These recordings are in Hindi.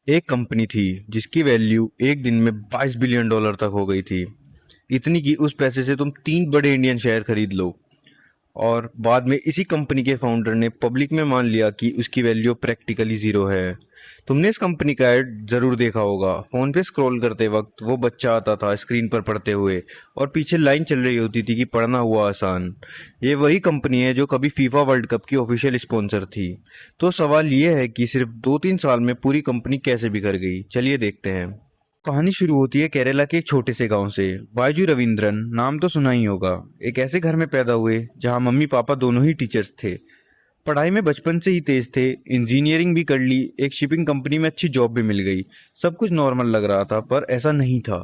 एक कंपनी थी जिसकी वैल्यू एक दिन में $22 बिलियन तक हो गई थी। इतनी कि उस पैसे से तुम 3 बड़े इंडियन शेयर खरीद लो। और बाद में इसी कंपनी के फाउंडर ने पब्लिक में मान लिया कि उसकी वैल्यू प्रैक्टिकली ज़ीरो है। तुमने इस कंपनी का ऐड ज़रूर देखा होगा। फ़ोन पे स्क्रॉल करते वक्त वो बच्चा आता था स्क्रीन पर पढ़ते हुए, और पीछे लाइन चल रही होती थी कि पढ़ना हुआ आसान। ये वही कंपनी है जो कभी फीफा वर्ल्ड कप की ऑफिशियल स्पॉन्सर थी। तो सवाल ये है कि सिर्फ 2-3 साल में पूरी कंपनी कैसे बिखर गई। चलिए देखते हैं। कहानी शुरू होती है केरला के एक छोटे से गांव से। बायजू रविंद्रन नाम तो सुना ही होगा। एक ऐसे घर में पैदा हुए जहां मम्मी पापा दोनों ही टीचर्स थे। पढ़ाई में बचपन से ही तेज थे। इंजीनियरिंग भी कर ली, एक शिपिंग कंपनी में अच्छी जॉब भी मिल गई। सब कुछ नॉर्मल लग रहा था, पर ऐसा नहीं था।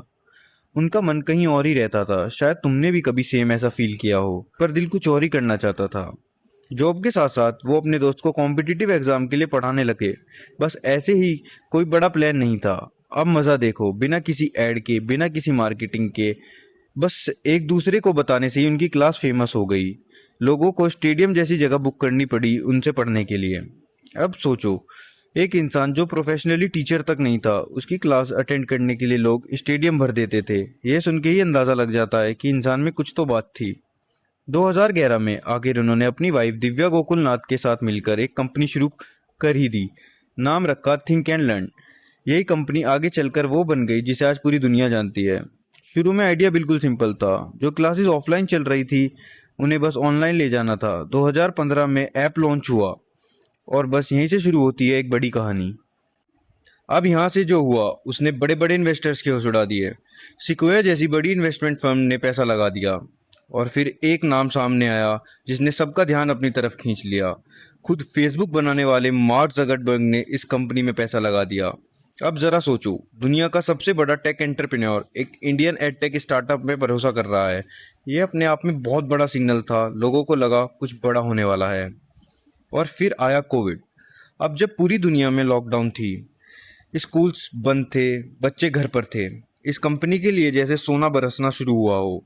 उनका मन कहीं और ही रहता था। शायद तुमने भी कभी सेम ऐसा फील किया हो, पर दिल कुछ और ही करना चाहता था। जॉब के साथ साथ वो अपने दोस्त को कॉम्पिटिटिव एग्जाम के लिए पढ़ाने लगे। बस ऐसे ही, कोई बड़ा प्लान नहीं था। अब मज़ा देखो, बिना किसी ऐड के, बिना किसी मार्केटिंग के, बस एक दूसरे को बताने से ही उनकी क्लास फेमस हो गई। लोगों को स्टेडियम जैसी जगह बुक करनी पड़ी उनसे पढ़ने के लिए। अब सोचो, एक इंसान जो प्रोफेशनली टीचर तक नहीं था, उसकी क्लास अटेंड करने के लिए लोग स्टेडियम भर देते थे। ये सुन के ही अंदाज़ा लग जाता है कि इंसान में कुछ तो बात थी। 2011 में आखिर उन्होंने अपनी वाइफ दिव्या गोकुलनाथ के साथ मिलकर एक कंपनी शुरू कर ही दी। नाम रखा थिंक एंड लर्न। यही कंपनी आगे चलकर वो बन गई जिसे आज पूरी दुनिया जानती है। शुरू में आइडिया बिल्कुल सिंपल था। जो क्लासेस ऑफलाइन चल रही थी, उन्हें बस ऑनलाइन ले जाना था। 2015 में ऐप लॉन्च हुआ, और बस यहीं से शुरू होती है एक बड़ी कहानी। अब यहाँ से जो हुआ, उसने बड़े बड़े इन्वेस्टर्स के होश उड़ा दिए। सिक्वेयर जैसी बड़ी इन्वेस्टमेंट फर्म ने पैसा लगा दिया। और फिर एक नाम सामने आया जिसने सबका ध्यान अपनी तरफ खींच लिया। खुद फेसबुक बनाने वाले मार्क ज़करबर्ग ने इस कंपनी में पैसा लगा दिया। अब जरा सोचो, दुनिया का सबसे बड़ा टेक एंटरप्रेन्योर एक इंडियन एडटेक स्टार्टअप में भरोसा कर रहा है। ये अपने आप में बहुत बड़ा सिग्नल था। लोगों को लगा कुछ बड़ा होने वाला है। और फिर आया कोविड। अब जब पूरी दुनिया में लॉकडाउन थी, स्कूल्स बंद थे, बच्चे घर पर थे, इस कंपनी के लिए जैसे सोना बरसना शुरू हुआ हो।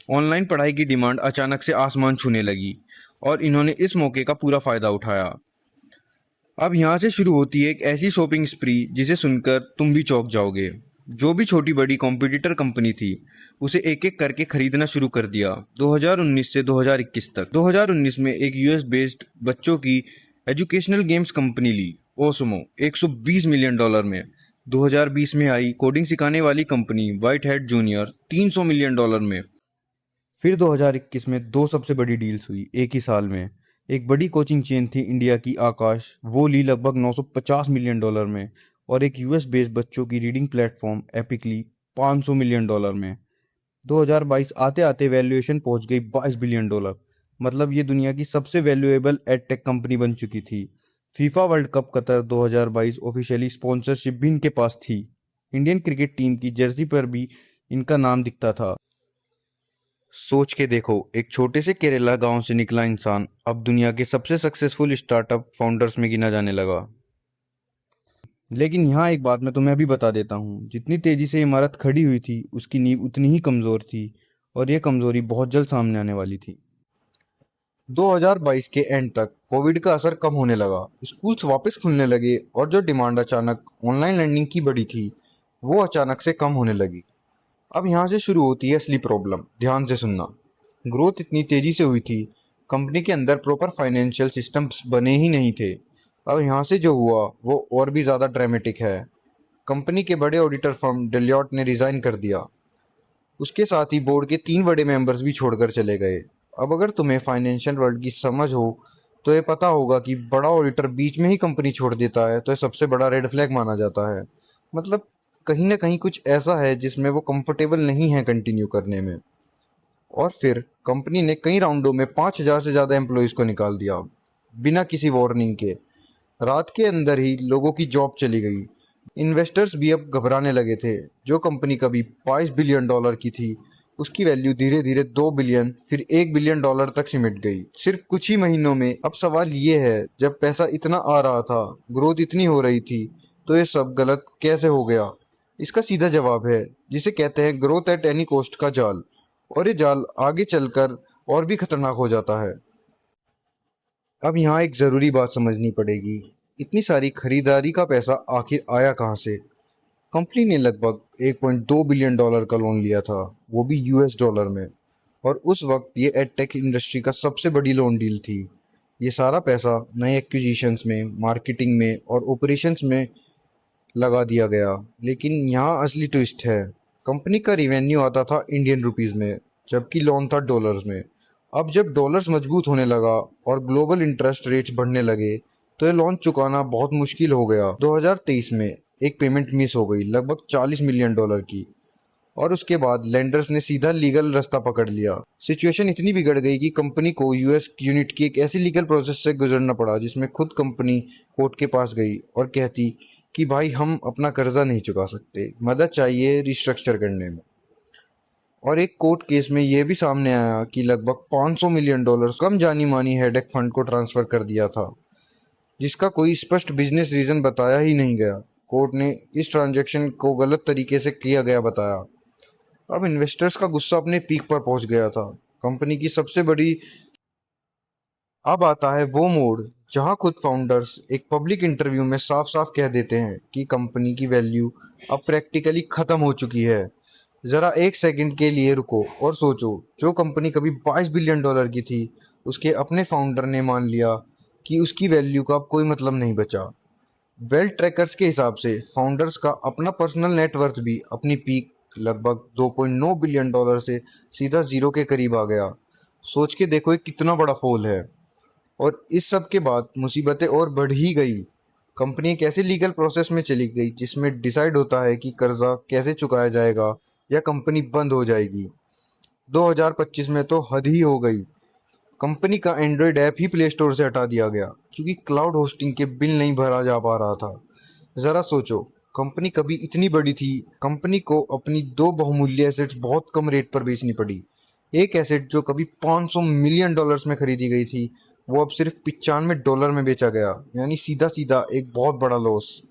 ऑनलाइन पढ़ाई की डिमांड अचानक से आसमान छूने लगी, और इन्होंने इस मौके का पूरा फायदा उठाया। अब यहाँ से शुरू होती है एक ऐसी शॉपिंग स्प्री जिसे सुनकर तुम भी चौंक जाओगे। जो भी छोटी बड़ी कॉम्पिटिटर कंपनी थी, उसे एक एक करके खरीदना शुरू कर दिया। 2019 से 2021 तक। 2019 में एक यूएस बेस्ड बच्चों की एजुकेशनल गेम्स कंपनी ली, ओसमो, $120 मिलियन में। 2020 में आई कोडिंग सिखाने वाली company white hat junior, $300 million में। फिर 2021 में दो सबसे बड़ी डील्स हुई एक ही साल में। एक बड़ी कोचिंग चेन थी इंडिया की, आकाश, वो ली लगभग $950 मिलियन में। और एक यूएस बेस्ड बच्चों की रीडिंग प्लेटफॉर्म एपिकली, $500 मिलियन में। 2022 आते आते वैल्यूएशन पहुंच गई $22 बिलियन। मतलब ये दुनिया की सबसे वैल्यूएबल एडटेक कंपनी बन चुकी थी। FIFA world cup Qatar 2022 officially sponsorship भी इनके पास थी। इंडियन क्रिकेट टीम की जर्सी पर भी इनका नाम दिखता था। सोच के देखो, एक छोटे से केरला गांव से निकला इंसान अब दुनिया के सबसे सक्सेसफुल स्टार्टअप फाउंडर्स में गिना जाने लगा। लेकिन यहाँ एक बात मैं तुम्हें अभी बता देता हूँ, जितनी तेजी से इमारत खड़ी हुई थी, उसकी नींव उतनी ही कमज़ोर थी। और ये कमज़ोरी बहुत जल्द सामने आने वाली थी। 2022 के एंड तक कोविड का असर कम होने लगा, स्कूल्स वापस खुलने लगे, और जो डिमांड अचानक ऑनलाइन लर्निंग की बढ़ी थी, वो अचानक से कम होने लगी। अब यहाँ से शुरू होती है असली प्रॉब्लम। ध्यान से सुनना। ग्रोथ इतनी तेजी से हुई थी, कंपनी के अंदर प्रॉपर फाइनेंशियल सिस्टम्स बने ही नहीं थे। अब यहाँ से जो हुआ वो और भी ज़्यादा ड्रामेटिक है। कंपनी के बड़े ऑडिटर फर्म डेलॉयट ने रिज़ाइन कर दिया। उसके साथ ही बोर्ड के 3 बड़े मेंबर्स भी छोड़कर चले गए। अब अगर तुम्हें फाइनेंशियल वर्ल्ड की समझ हो, तो ये पता होगा कि बड़ा ऑडिटर बीच में ही कंपनी छोड़ देता है तो ये सबसे बड़ा रेड फ्लैग माना जाता है। मतलब कहीं ना कहीं कुछ ऐसा है जिसमें वो कंफर्टेबल नहीं है कंटिन्यू करने में। और फिर कंपनी ने कई राउंडों में 5,000 से ज़्यादा एम्प्लॉयज़ को निकाल दिया, बिना किसी वार्निंग के। रात के अंदर ही लोगों की जॉब चली गई। इन्वेस्टर्स भी अब घबराने लगे थे। जो कंपनी कभी $22 बिलियन की थी, उसकी वैल्यू धीरे धीरे 2 बिलियन, फिर $1 बिलियन तक सिमट गई, सिर्फ कुछ ही महीनों में। अब सवाल ये है, जब पैसा इतना आ रहा था, ग्रोथ इतनी हो रही थी, तो ये सब गलत कैसे हो गया? इसका सीधा जवाब है, जिसे कहते हैं ग्रोथ एट एनी कॉस्ट का जाल। और ये जाल आगे चलकर और भी खतरनाक हो जाता है। अब यहाँ एक ज़रूरी बात समझनी पड़ेगी। इतनी सारी खरीदारी का पैसा आखिर आया कहाँ से? कंपनी ने लगभग 1.2 बिलियन डॉलर का लोन लिया था, वो भी यूएस डॉलर में। और उस वक्त ये एडटेक इंडस्ट्री का सबसे बड़ी लोन डील थी। ये सारा पैसा नए एक्विजिशंस में, मार्केटिंग में और ऑपरेशंस में लगा दिया गया। लेकिन यहाँ असली ट्विस्ट है, कंपनी का रिवेन्यू आता था इंडियन रुपीस में, जबकि लोन था डॉलर्स में। अब जब डॉलर्स मजबूत होने लगा और ग्लोबल इंटरेस्ट रेट्स बढ़ने लगे, तो ये लोन चुकाना बहुत मुश्किल हो गया। 2023 में एक पेमेंट मिस हो गई, लगभग 40 मिलियन डॉलर की, और उसके बाद लेंडर्स ने सीधा लीगल रास्ता पकड़ लिया। सिचुएशन इतनी बिगड़ गई कि कंपनी को यूएस यूनिट की एक ऐसी लीगल प्रोसेस से गुजरना पड़ा जिसमें खुद कंपनी कोर्ट के पास गई और कहती कि भाई हम अपना कर्जा नहीं चुका सकते, मदद चाहिए रिस्ट्रक्चर करने में। और एक कोर्ट केस में यह भी सामने आया कि लगभग 500 मिलियन डॉलर कम जानी मानी हेडेक फंड को ट्रांसफर कर दिया था, जिसका कोई स्पष्ट बिजनेस रीजन बताया ही नहीं गया। कोर्ट ने इस ट्रांजैक्शन को गलत तरीके से किया गया बताया। अब इन्वेस्टर्स का गुस्सा अपने पीक पर पहुंच गया था। कंपनी की सबसे बड़ी अब आता है वो मोड़ जहां खुद फाउंडर्स एक पब्लिक इंटरव्यू में साफ साफ कह देते हैं कि कंपनी की वैल्यू अब प्रैक्टिकली खत्म हो चुकी है। जरा एक सेकंड के लिए रुको और सोचो, जो कंपनी कभी 22 बिलियन डॉलर की थी, उसके अपने फाउंडर ने मान लिया कि उसकी वैल्यू का अब कोई मतलब नहीं बचा। वेल्थ ट्रैकर्स के हिसाब से फाउंडर्स का अपना पर्सनल नेटवर्थ भी अपनी पीक लगभग 2.9 बिलियन डॉलर से सीधा जीरो के करीब आ गया। सोच के देखो ये कितना बड़ा फॉल है। और इस सब के बाद मुसीबतें और बढ़ ही गई। कंपनी एक ऐसे लीगल प्रोसेस में चली गई जिसमें डिसाइड होता है कि कर्जा कैसे चुकाया जाएगा या कंपनी बंद हो जाएगी। 2025 में तो हद ही हो गई। कंपनी का एंड्रॉयड ऐप ही प्ले स्टोर से हटा दिया गया क्योंकि क्लाउड होस्टिंग के बिल नहीं भरा जा पा रहा था। ज़रा सोचो, कंपनी कभी इतनी बड़ी थी, कंपनी को अपनी दो बहुमूल्य एसेट्स बहुत कम रेट पर बेचनी पड़ी। एक एसेट जो कभी 500 मिलियन डॉलर्स में खरीदी गई थी, वो अब सिर्फ 95 डॉलर में बेचा गया, यानी सीधा सीधा एक बहुत बड़ा लॉस।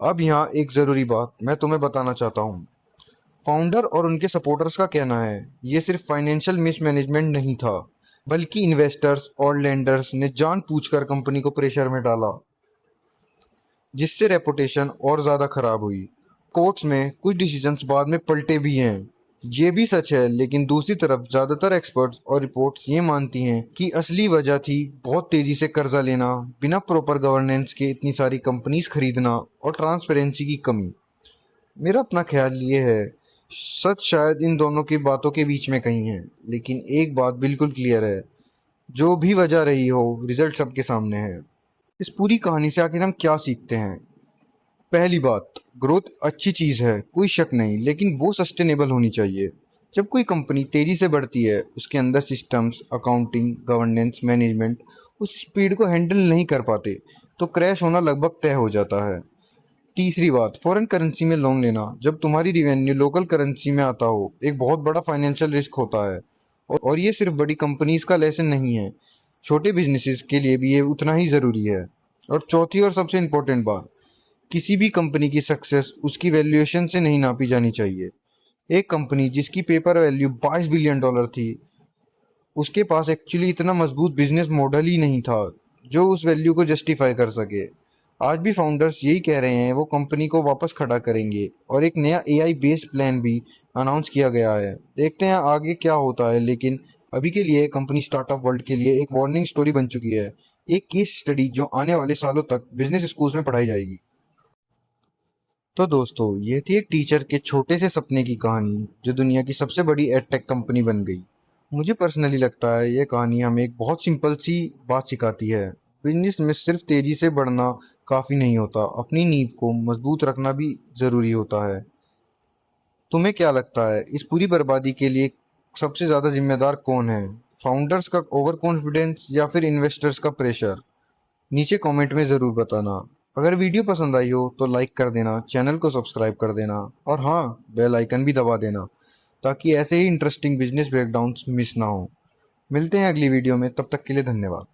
अब यहाँ एक ज़रूरी बात मैं तुम्हें बताना चाहता हूँ। फाउंडर और उनके सपोर्टर्स का कहना है ये सिर्फ फाइनेंशियल मिसमैनेजमेंट नहीं था, बल्कि इन्वेस्टर्स और लेंडर्स ने जानबूझकर कंपनी को प्रेशर में डाला, जिससे रेपुटेशन और ज़्यादा खराब हुई। कोर्ट्स में कुछ डिसीजंस बाद में पलटे भी हैं, ये भी सच है। लेकिन दूसरी तरफ ज़्यादातर एक्सपर्ट्स और रिपोर्ट्स ये मानती हैं कि असली वजह थी बहुत तेज़ी से कर्जा लेना, बिना प्रॉपर गवर्नेंस के इतनी सारी कंपनीज खरीदना और ट्रांसपेरेंसी की कमी। मेरा अपना ख्याल ये है, सच शायद इन दोनों की बातों के बीच में कहीं है, लेकिन एक बात बिल्कुल क्लियर है, जो भी वजह रही हो, रिजल्ट सबके सामने है। इस पूरी कहानी से आखिर हम क्या सीखते हैं? पहली बात, ग्रोथ अच्छी चीज़ है, कोई शक नहीं, लेकिन वो सस्टेनेबल होनी चाहिए। जब कोई कंपनी तेज़ी से बढ़ती है, उसके अंदर सिस्टम्स, अकाउंटिंग, गवर्नेंस, मैनेजमेंट उस स्पीड को हैंडल नहीं कर पाते, तो क्रैश होना लगभग तय हो जाता है। तीसरी बात, फॉरेन करेंसी में लोन लेना जब तुम्हारी रिवेन्यू लोकल करेंसी में आता हो, एक बहुत बड़ा फाइनेंशियल रिस्क होता है। और ये सिर्फ बड़ी कंपनीज का लेसन नहीं है, छोटे बिजनेसेस के लिए भी ये उतना ही ज़रूरी है। और चौथी और सबसे इम्पोर्टेंट बात, किसी भी कंपनी की सक्सेस उसकी वैल्यूएशन से नहीं नापी जानी चाहिए। एक कंपनी जिसकी पेपर वैल्यू 22 बिलियन डॉलर थी, उसके पास एक्चुअली इतना मजबूत बिजनेस मॉडल ही नहीं था जो उस वैल्यू को जस्टिफाई कर सके। आज भी फाउंडर्स यही कह रहे हैं, वो कंपनी को वापस खड़ा करेंगे और एक नया एआई बेस्ड प्लान भी अनाउंस किया गया है। देखते हैं आगे क्या होता है, लेकिन अभी के लिए कंपनी स्टार्टअप वर्ल्ड के लिए एक वार्निंग स्टोरी बन चुकी है, एक केस स्टडी जो आने वाले सालों तक बिजनेस स्कूल्स में पढ़ाई जाएगी। तो दोस्तों, ये थी एक टीचर के छोटे से सपने की कहानी जो दुनिया की सबसे बड़ी एडटेक कंपनी बन गई। मुझे पर्सनली लगता है ये कहानी हमें एक बहुत सिंपल सी बात सिखाती है, बिजनेस में सिर्फ तेज़ी से बढ़ना काफ़ी नहीं होता, अपनी नींव को मजबूत रखना भी ज़रूरी होता है। तुम्हें क्या लगता है, इस पूरी बर्बादी के लिए सबसे ज़्यादा जिम्मेदार कौन है? फाउंडर्स का ओवर कॉन्फिडेंस या फिर इन्वेस्टर्स का प्रेशर? नीचे कमेंट में ज़रूर बताना। अगर वीडियो पसंद आई हो तो लाइक कर देना, चैनल को सब्सक्राइब कर देना और हाँ, बेल आइकन भी दबा देना ताकि ऐसे ही इंटरेस्टिंग बिजनेस ब्रेकडाउन्स मिस ना हो। मिलते हैं अगली वीडियो में, तब तक के लिए धन्यवाद।